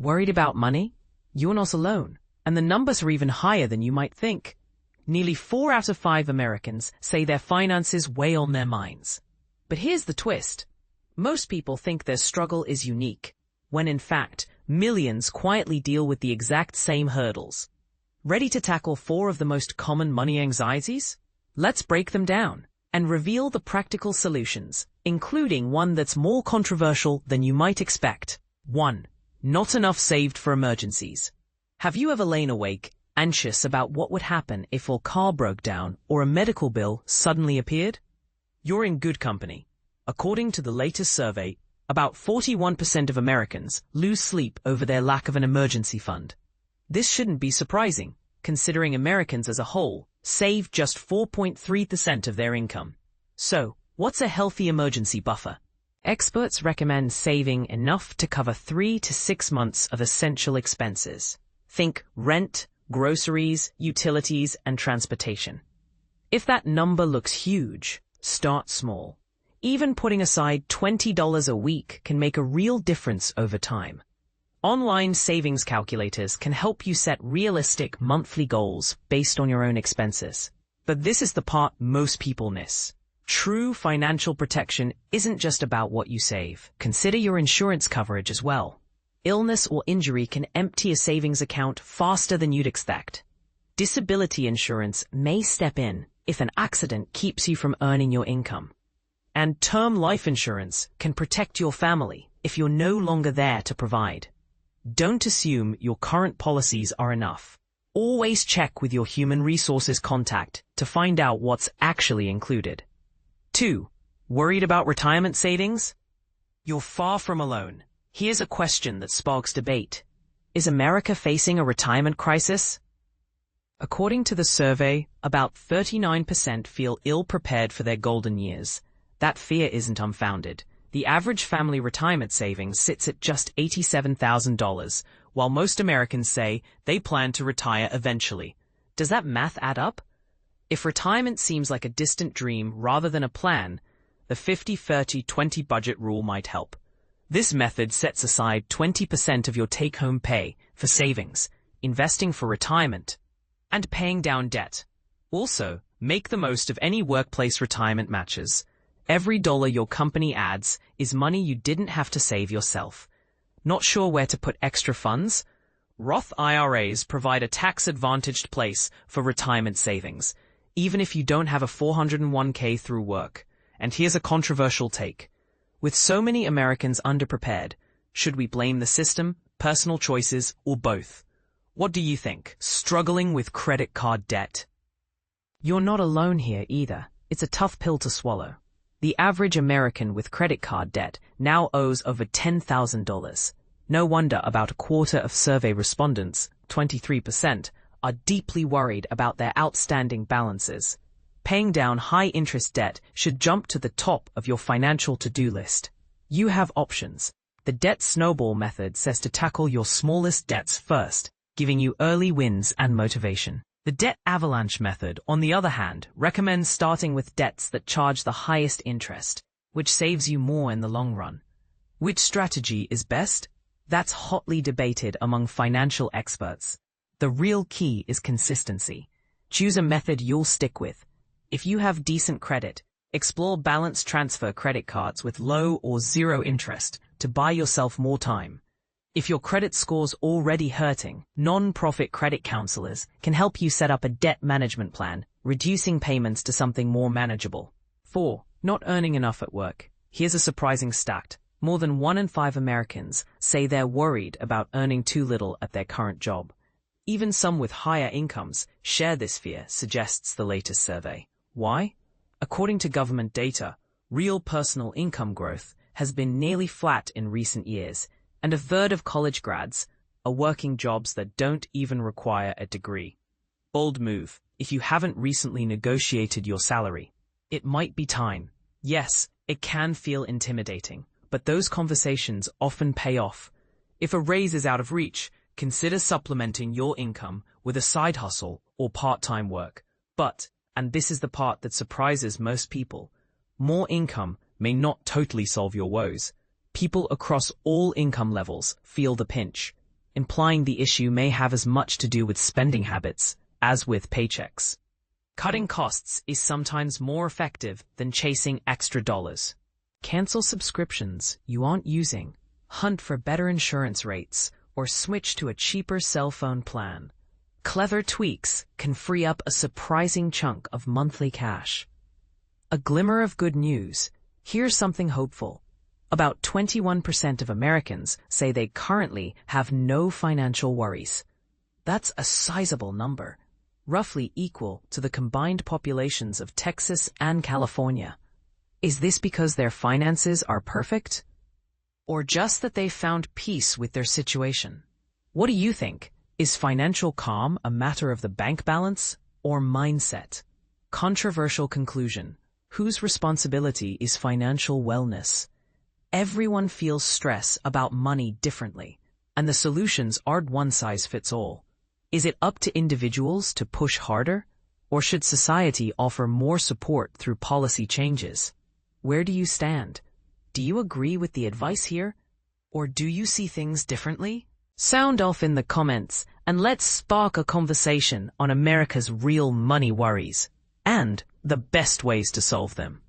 Worried about money? You're not alone, and the numbers are even higher than you might think. Nearly 4 out of 5 Americans say their finances weigh on their minds. But here's the twist. Most people think their struggle is unique, when in fact, millions quietly deal with the exact same hurdles. Ready to tackle 4 of the most common money anxieties? Let's break them down and reveal the practical solutions, including one that's more controversial than you might expect. 1. Not enough saved for emergencies. Have you ever lain awake, anxious about what would happen if your car broke down or a medical bill suddenly appeared? You're in good company. According to the latest survey, about 41% of Americans lose sleep over their lack of an emergency fund. This shouldn't be surprising, considering Americans as a whole save just 4.3% of their income. So, what's a healthy emergency buffer? Experts recommend saving enough to cover 3 to 6 months of essential expenses. Think rent, groceries, utilities, and transportation. If that number looks huge, start small. Even putting aside $20 a week can make a real difference over time. Online savings calculators can help you set realistic monthly goals based on your own expenses. But this is the part most people miss. True financial protection isn't just about what you save. Consider your insurance coverage as well. Illness or injury can empty a savings account faster than you'd expect. Disability insurance may step in if an accident keeps you from earning your income. And term life insurance can protect your family if you're no longer there to provide. Don't assume your current policies are enough. Always check with your human resources contact to find out what's actually included. 2. Worried about retirement savings? You're far from alone. Here's a question that sparks debate. Is America facing a retirement crisis? According to the survey, about 39% feel ill-prepared for their golden years. That fear isn't unfounded. The average family retirement savings sits at just $87,000, while most Americans say they plan to retire eventually. Does that math add up? If retirement seems like a distant dream rather than a plan, the 50-30-20 budget rule might help. This method sets aside 20% of your take-home pay for savings, investing for retirement, and paying down debt. Also, make the most of any workplace retirement matches. Every dollar your company adds is money you didn't have to save yourself. Not sure where to put extra funds? Roth IRAs provide a tax-advantaged place for retirement savings, even if you don't have a 401k through work. And here's a controversial take. With so many Americans underprepared, should we blame the system, personal choices, or both? What do you think? Struggling with credit card debt? You're not alone here either. It's a tough pill to swallow. The average American with credit card debt now owes over $10,000. No wonder about a quarter of survey respondents, 23%, are deeply worried about their outstanding balances. Paying down high-interest debt should jump to the top of your financial to-do list. You have options. The debt snowball method says to tackle your smallest debts first, giving you early wins and motivation. The debt avalanche method, on the other hand, recommends starting with debts that charge the highest interest, which saves you more in the long run. Which strategy is best? That's hotly debated among financial experts. The real key is consistency. Choose a method you'll stick with. If you have decent credit, explore balance transfer credit cards with low or zero interest to buy yourself more time. If your credit score's already hurting, non-profit credit counselors can help you set up a debt management plan, reducing payments to something more manageable. 4. Not earning enough at work. Here's a surprising stat. More than 1 in 5 Americans say they're worried about earning too little at their current job. Even some with higher incomes share this fear, suggests the latest survey. Why? According to government data, real personal income growth has been nearly flat in recent years, and a third of college grads are working jobs that don't even require a degree. Bold move. If you haven't recently negotiated your salary, it might be time. Yes, it can feel intimidating, but those conversations often pay off. If a raise is out of reach, consider supplementing your income with a side hustle or part-time work. But, and this is the part that surprises most people, more income may not totally solve your woes. People across all income levels feel the pinch. implying the issue may have as much to do with spending habits as with paychecks. Cutting costs is sometimes more effective than chasing extra dollars. Cancel subscriptions you aren't using, hunt for better insurance rates, or switch to a cheaper cell phone plan. Clever tweaks can free up a surprising chunk of monthly cash. A glimmer of good news. Here's something hopeful. About 21% of Americans say they currently have no financial worries. That's a sizable number, roughly equal to the combined populations of Texas and California. Is this because their finances are perfect? Or just that they found peace with their situation? What do you think? Is financial calm a matter of the bank balance or mindset? Controversial conclusion. Whose responsibility is financial wellness? Everyone feels stress about money differently, and the solutions aren't one size fits all. Is it up to individuals to push harder, or should society offer more support through policy changes? Where do you stand? Do you agree with the advice here, or do you see things differently? Sound off in the comments, and let's spark a conversation on America's real money worries and the best ways to solve them.